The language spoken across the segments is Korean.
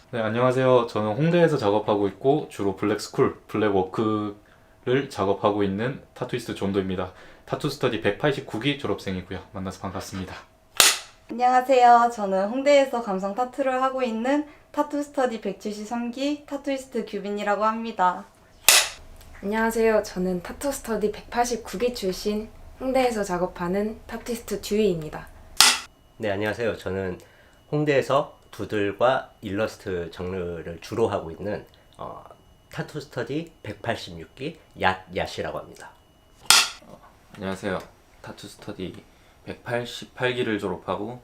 네, 안녕하세요. 저는 홍대에서 작업하고 있고 주로 블랙스쿨, 블랙워크를 작업하고 있는 타투이스트 존도입니다. 타투 스터디 189기 졸업생이고요. 만나서 반갑습니다. 안녕하세요. 저는 홍대에서 감성 타투를 하고 있는 타투 스터디 173기 타투이스트 규빈이라고 합니다. 안녕하세요. 저는 타투 스터디 189기 출신 홍대에서 작업하는 타투이스트 듀이입니다. 네, 안녕하세요. 저는 홍대에서 두들과 일러스트 장르를 주로 하고 있는 타투 스터디 186기 얏얏이라고 합니다. 안녕하세요. 타투 스터디 188기를 졸업하고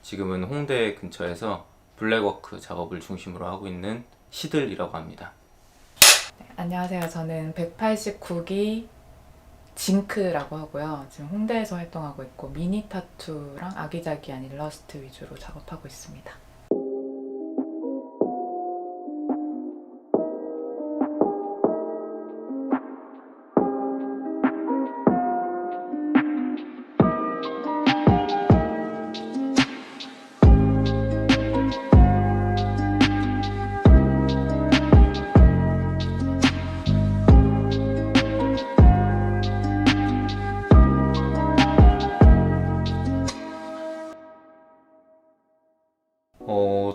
지금은 홍대 근처에서 블랙워크 작업을 중심으로 하고 있는 시들이라고 합니다. 안녕하세요. 저는 189기 징크라고 하고요. 지금 홍대에서 활동하고 있고 미니 타투랑 아기자기한 일러스트 위주로 작업하고 있습니다.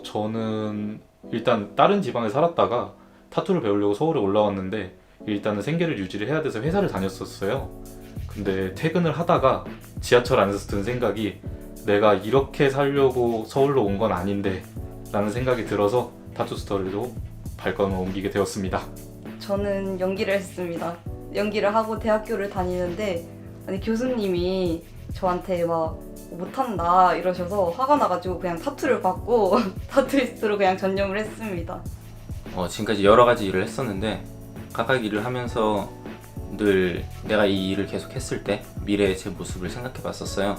저는 일단 다른 지방에 살았다가 타투를 배우려고 서울에 올라왔는데 일단은 생계를 유지를 해야 돼서 회사를 다녔었어요. 근데 퇴근을 하다가 지하철 안에서 든 생각이 내가 이렇게 살려고 서울로 온 건 아닌데 라는 생각이 들어서 타투 스터디로 발걸음을 옮기게 되었습니다. 저는 연기를 했습니다. 연기를 하고 대학교를 다니는데 아니 교수님이 저한테 막 못한다 이러셔서 화가 나가지고 그냥 타투를 받고 타투이스트로 그냥 전념을 했습니다. 지금까지 여러 가지 일을 했었는데 각각 일을 하면서 늘 내가 이 일을 계속 했을 때 미래의 제 모습을 생각해 봤었어요.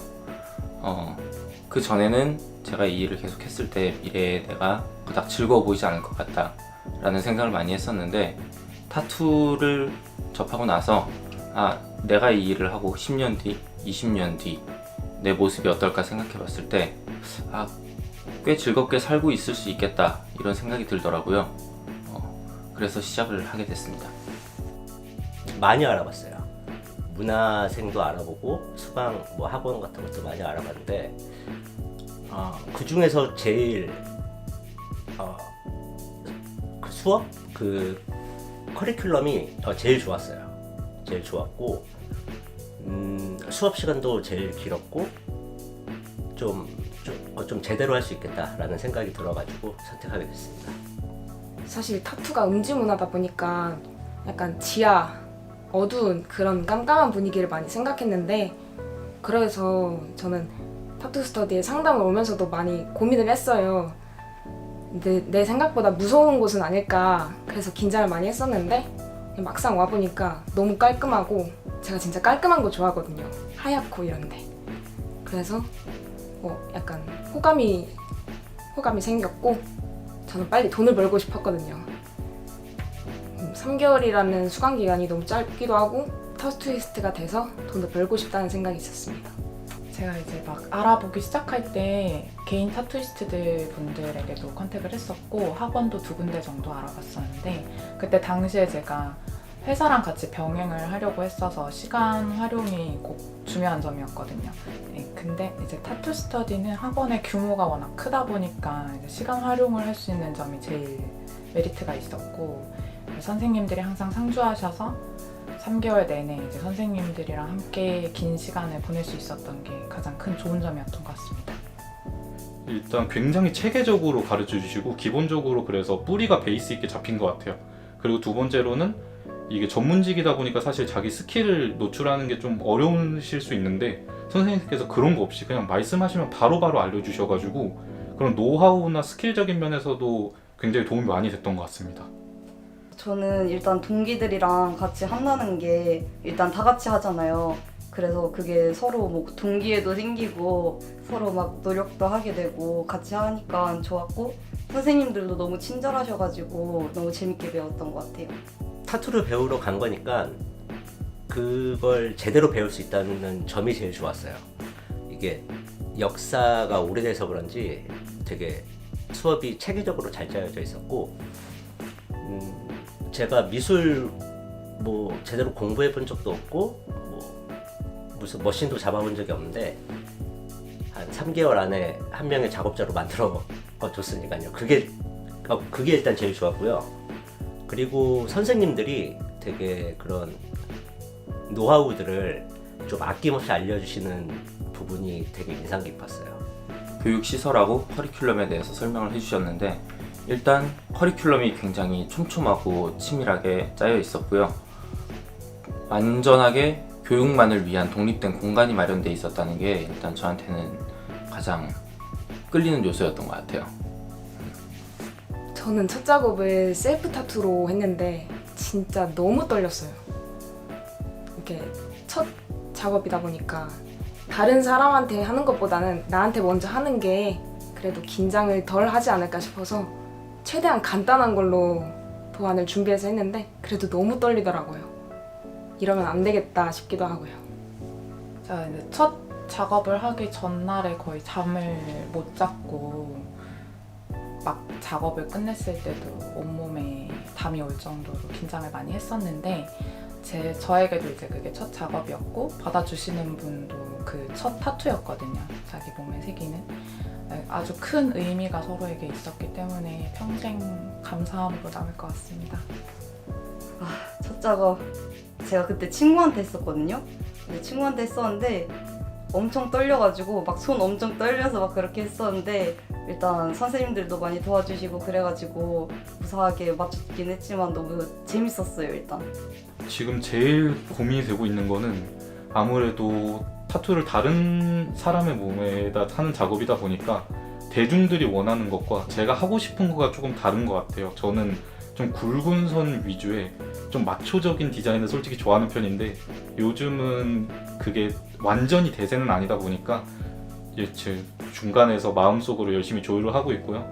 그 전에는 제가 이 일을 계속 했을 때 미래에 내가 그닥 즐거워 보이지 않을 것 같다 라는 생각을 많이 했었는데 타투를 접하고 나서 내가 이 일을 하고 10년 뒤, 20년 뒤 내 모습이 어떨까 생각해 봤을 때 꽤 즐겁게 살고 있을 수 있겠다 이런 생각이 들더라고요. 그래서 시작을 하게 됐습니다. 많이 알아봤어요. 문화생도 알아보고 수강 학원 같은 것도 많이 알아봤는데 그 중에서 제일 그 수업 그 커리큘럼이 제일 좋았어요. 제일 좋았고 수업 시간도 제일 길었고 좀 제대로 할 수 있겠다라는 생각이 들어가지고 선택하게 됐습니다. 사실 타투가 음주 문화다 보니까 약간 지하, 어두운 그런 깜깜한 분위기를 많이 생각했는데 그래서 저는 타투 스터디에 상담을 오면서도 많이 고민을 했어요. 근데 내 생각보다 무서운 곳은 아닐까 그래서 긴장을 많이 했었는데 막상 와보니까 너무 깔끔하고 제가 진짜 깔끔한 거 좋아하거든요. 하얗고 이런데. 그래서 약간 호감이 생겼고 저는 빨리 돈을 벌고 싶었거든요. 3개월이라는 수강 기간이 너무 짧기도 하고 타투이스트가 돼서 돈을 벌고 싶다는 생각이 있었습니다. 제가 이제 막 알아보기 시작할 때 개인 타투이스트들 분들에게도 컨택을 했었고 학원도 2군데 정도 알아봤었는데 그때 당시에 제가 회사랑 같이 병행을 하려고 했어서 시간 활용이 꼭 중요한 점이었거든요. 근데 이제 타투 스터디는 학원의 규모가 워낙 크다 보니까 이제 시간 활용을 할 수 있는 점이 제일 메리트가 있었고 선생님들이 항상 상주하셔서 3개월 내내 이제 선생님들이랑 함께 긴 시간을 보낼 수 있었던 게 가장 큰 좋은 점이었던 것 같습니다. 일단 굉장히 체계적으로 가르쳐 주시고 기본적으로 그래서 뿌리가 베이스 있게 잡힌 것 같아요. 그리고 두 번째로는 이게 전문직이다 보니까 사실 자기 스킬을 노출하는 게 좀 어려우실 수 있는데 선생님께서 그런 거 없이 그냥 말씀하시면 바로바로 알려주셔가지고 그런 노하우나 스킬적인 면에서도 굉장히 도움이 많이 됐던 것 같습니다. 저는 일단 동기들이랑 같이 한다는 게 일단 다 같이 하잖아요. 그래서 그게 서로 뭐 동기애도 생기고 서로 막 노력도 하게 되고 같이 하니까 좋았고 선생님들도 너무 친절하셔가지고 너무 재밌게 배웠던 것 같아요. 타투를 배우러 간 거니까 그걸 제대로 배울 수 있다는 점이 제일 좋았어요. 이게 역사가 오래돼서 그런지 되게 수업이 체계적으로 잘 짜여져 있었고 제가 미술 뭐 제대로 공부해 본 적도 없고 뭐 무슨 머신도 잡아본 적이 없는데 한 3개월 안에 한 명의 작업자로 만들어 줬으니까요. 그게 일단 제일 좋았고요. 그리고 선생님들이 되게 그런 노하우들을 좀 아낌없이 알려주시는 부분이 되게 인상 깊었어요. 교육시설하고 커리큘럼에 대해서 설명을 해주셨는데 일단 커리큘럼이 굉장히 촘촘하고 치밀하게 짜여 있었고요. 완전하게 교육만을 위한 독립된 공간이 마련되어 있었다는 게 일단 저한테는 가장 끌리는 요소였던 것 같아요. 저는 첫 작업을 셀프 타투로 했는데 진짜 너무 떨렸어요. 이렇게 첫 작업이다 보니까 다른 사람한테 하는 것보다는 나한테 먼저 하는 게 그래도 긴장을 덜 하지 않을까 싶어서 최대한 간단한 걸로 도안을 준비해서 했는데 그래도 너무 떨리더라고요. 이러면 안 되겠다 싶기도 하고요. 제가 이제 첫 작업을 하기 전날에 거의 잠을 못 잤고 막 작업을 끝냈을 때도 온몸에 담이 올 정도로 긴장을 많이 했었는데 저에게도 이제 그게 첫 작업이었고 받아주시는 분도 그 첫 타투였거든요. 자기 몸에 새기는 아주 큰 의미가 서로에게 있었기 때문에 평생 감사함으로 남을 것 같습니다. 첫 작업 제가 그때 친구한테 했었거든요. 근데 친구한테 했었는데 엄청 떨려가지고 막 손 엄청 떨려서 막 그렇게 했었는데 일단 선생님들도 많이 도와주시고 그래가지고 무사하게 맞췄긴 했지만 너무 재밌었어요. 일단 지금 제일 고민이 되고 있는 거는 아무래도 타투를 다른 사람의 몸에다 하는 작업이다 보니까 대중들이 원하는 것과 제가 하고 싶은 거가 조금 다른 것 같아요. 저는 좀 굵은 선 위주의 좀 마초적인 디자인을 솔직히 좋아하는 편인데 요즘은 그게 완전히 대세는 아니다 보니까 중간에서 마음속으로 열심히 조율을 하고 있고요.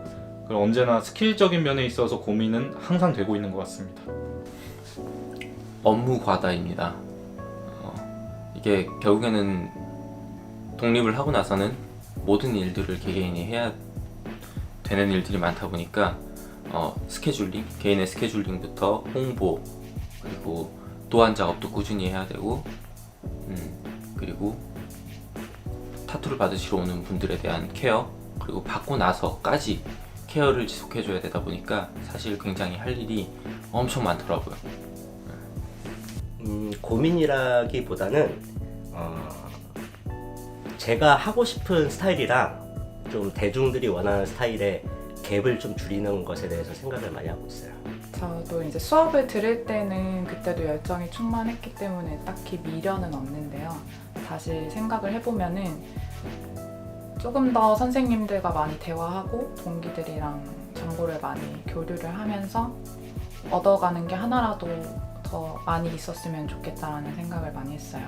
그리고 언제나 스킬적인 면에 있어서 고민은 항상 되고 있는 것 같습니다. 업무 과다입니다. 이게 결국에는 독립을 하고 나서는 모든 일들을 개개인이 해야 되는 일들이 많다 보니까 스케줄링, 개인의 스케줄링부터 홍보, 그리고 도안 작업도 꾸준히 해야 되고 그리고 타투를 받으시러 오는 분들에 대한 케어, 그리고 받고 나서까지 케어를 지속해줘야 되다 보니까 사실 굉장히 할 일이 엄청 많더라고요. 고민이라기보다는 제가 하고 싶은 스타일이랑 좀 대중들이 원하는 스타일의 갭을 좀 줄이는 것에 대해서 생각을 많이 하고 있어요. 저도 이제 수업을 들을 때는 그때도 열정이 충만했기 때문에 딱히 미련은 없는데요. 다시 생각을 해보면은 조금 더 선생님들과 많이 대화하고 동기들이랑 정보를 많이 교류를 하면서 얻어가는 게 하나라도 더 많이 있었으면 좋겠다라는 생각을 많이 했어요.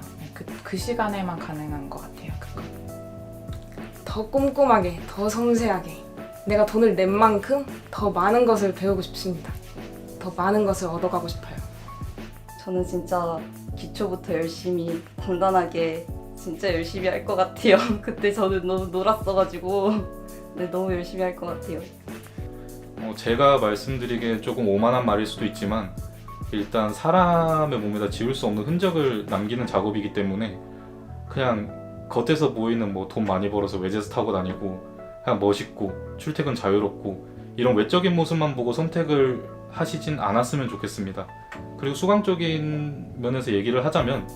그 시간에만 가능한 것 같아요. 그거. 더 꼼꼼하게, 더 섬세하게 내가 돈을 낸 만큼 더 많은 것을 배우고 싶습니다. 더 많은 것을 얻어가고 싶어요. 저는 진짜 기초부터 열심히 단단하게 진짜 열심히 할 것 같아요. 그때 저는 너무 놀았어가지고 네, 너무 열심히 할 것 같아요. 제가 말씀드리기에 조금 오만한 말일 수도 있지만 일단 사람의 몸에다 지울 수 없는 흔적을 남기는 작업이기 때문에 그냥 겉에서 보이는 뭐 돈 많이 벌어서 외제차 타고 다니고 그냥 멋있고 출퇴근 자유롭고 이런 외적인 모습만 보고 선택을 하시진 않았으면 좋겠습니다. 그리고 수강적인 면에서 얘기를 하자면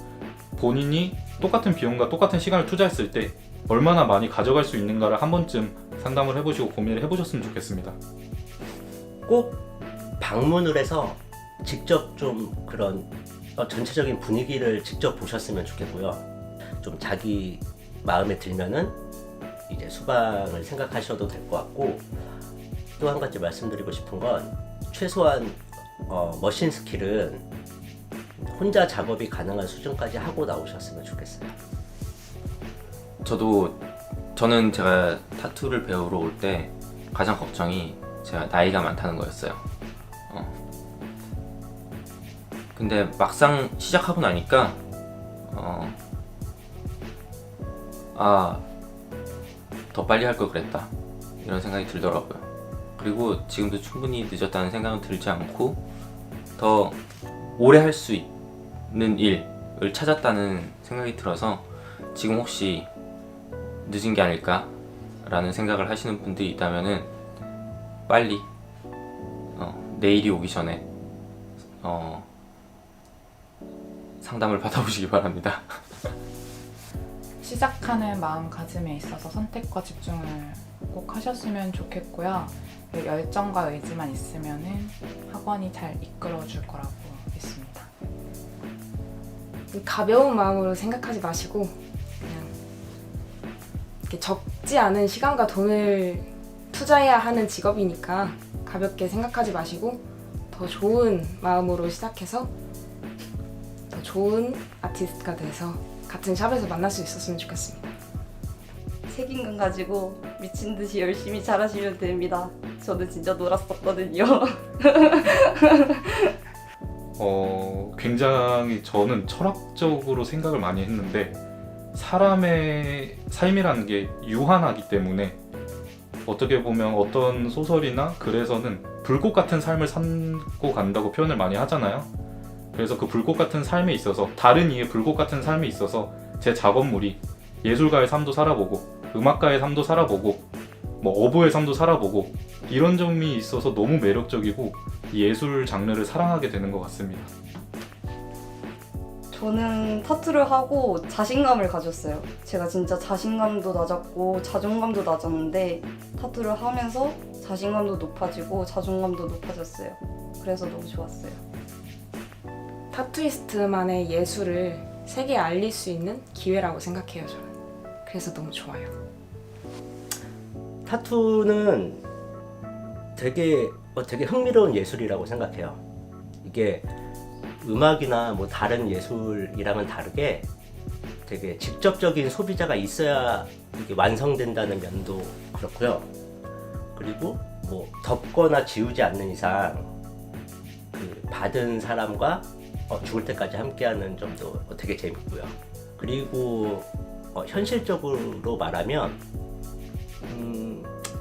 본인이 똑같은 비용과 똑같은 시간을 투자했을 때 얼마나 많이 가져갈 수 있는가를 한 번쯤 상담을 해보시고 고민을 해보셨으면 좋겠습니다. 꼭 방문을 해서 직접 좀 그런 전체적인 분위기를 직접 보셨으면 좋겠고요. 좀 자기 마음에 들면은 이제 수강을 생각하셔도 될 것 같고, 또 한 가지 말씀드리고 싶은 건 최소한 머신 스킬은 혼자 작업이 가능한 수준까지 하고 나오셨으면 좋겠어요. 저는 제가 타투를 배우러 올 때 가장 걱정이 제가 나이가 많다는 거였어요. 근데 막상 시작하고 나니까 더 빨리 할 걸 그랬다 이런 생각이 들더라고요. 그리고 지금도 충분히 늦었다는 생각은 들지 않고 더 오래 할 수 있는 일을 찾았다는 생각이 들어서 지금 혹시 늦은 게 아닐까라는 생각을 하시는 분들이 있다면은 빨리 내일이 오기 전에 상담을 받아보시기 바랍니다. 시작하는 마음가짐에 있어서 선택과 집중을 꼭 하셨으면 좋겠고요. 열정과 의지만 있으면은 학원이 잘 이끌어줄 거라고 믿습니다. 가벼운 마음으로 생각하지 마시고 그냥 이렇게 적지 않은 시간과 돈을 투자해야 하는 직업이니까 가볍게 생각하지 마시고 더 좋은 마음으로 시작해서 더 좋은 아티스트가 돼서 같은 샵에서 만날 수 있었으면 좋겠습니다. 책임감 가지고 미친 듯이 열심히 잘하시면 됩니다. 저는 진짜 놀았었거든요. 굉장히 저는 철학적으로 생각을 많이 했는데 사람의 삶이라는 게 유한하기 때문에 어떻게 보면 어떤 소설이나 글에서는 불꽃 같은 삶을 살고 간다고 표현을 많이 하잖아요. 그래서 그 불꽃 같은 삶에 있어서 다른 이의 불꽃 같은 삶에 있어서 제 작업물이 예술가의 삶도 살아보고 음악가의 삶도 살아보고 뭐 어부의 삶도 살아보고 이런 점이 있어서 너무 매력적이고 예술 장르를 사랑하게 되는 것 같습니다. 저는 타투를 하고 자신감을 가졌어요. 제가 진짜 자신감도 낮았고 자존감도 낮았는데 타투를 하면서 자신감도 높아지고 자존감도 높아졌어요. 그래서 너무 좋았어요. 타투이스트만의 예술을 세계에 알릴 수 있는 기회라고 생각해요, 저는. 그래서 너무 좋아요. 타투는 되게 흥미로운 예술이라고 생각해요. 이게 음악이나 뭐 다른 예술이랑은 다르게 되게 직접적인 소비자가 있어야 이게 완성된다는 면도 그렇고요. 그리고 뭐 덮거나 지우지 않는 이상 그 받은 사람과 죽을 때까지 함께하는 점도 되게 재밌고요. 그리고 현실적으로 말하면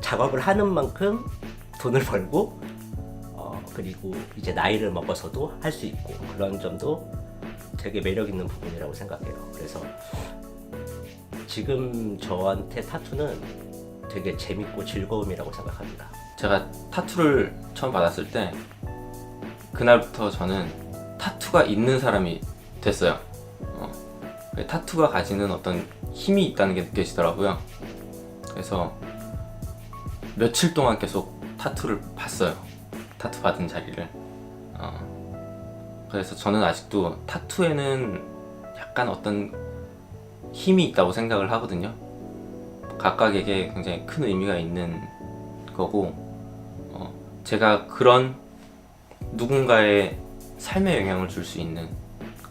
작업을 하는 만큼 돈을 벌고 그리고 이제 나이를 먹어서도 할 수 있고 그런 점도 되게 매력 있는 부분이라고 생각해요. 그래서 지금 저한테 타투는 되게 재밌고 즐거움이라고 생각합니다. 제가 타투를 처음 받았을 때 그날부터 저는 타투가 있는 사람이 됐어요. 타투가 가지는 어떤 힘이 있다는 게 느껴지더라고요. 그래서 며칠 동안 계속 타투를 봤어요. 타투 받은 자리를. 그래서 저는 아직도 타투에는 약간 어떤 힘이 있다고 생각을 하거든요. 각각에게 굉장히 큰 의미가 있는 거고, 제가 그런 누군가의 삶에 영향을 줄 수 있는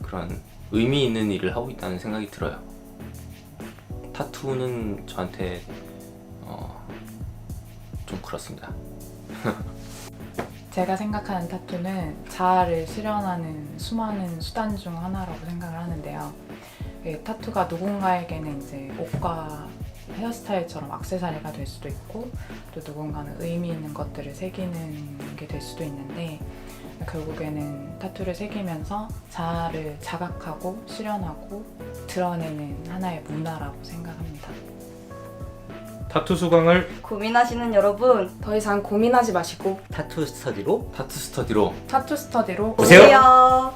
그런 의미 있는 일을 하고 있다는 생각이 들어요. 타투는 저한테 좀 그렇습니다. 제가 생각하는 타투는 자아를 실현하는 수많은 수단 중 하나라고 생각을 하는데요. 타투가 누군가에게는 이제 옷과 헤어스타일처럼 액세서리가 될 수도 있고 또 누군가는 의미 있는 것들을 새기는 게 될 수도 있는데 결국에는 타투를 새기면서 자아를 자각하고 실현하고 드러내는 하나의 문화라고 생각합니다. 타투 수강을 고민하시는 여러분 더 이상 고민하지 마시고 타투 스터디로 타투 스터디로 타투 스터디로 오세요. 오세요.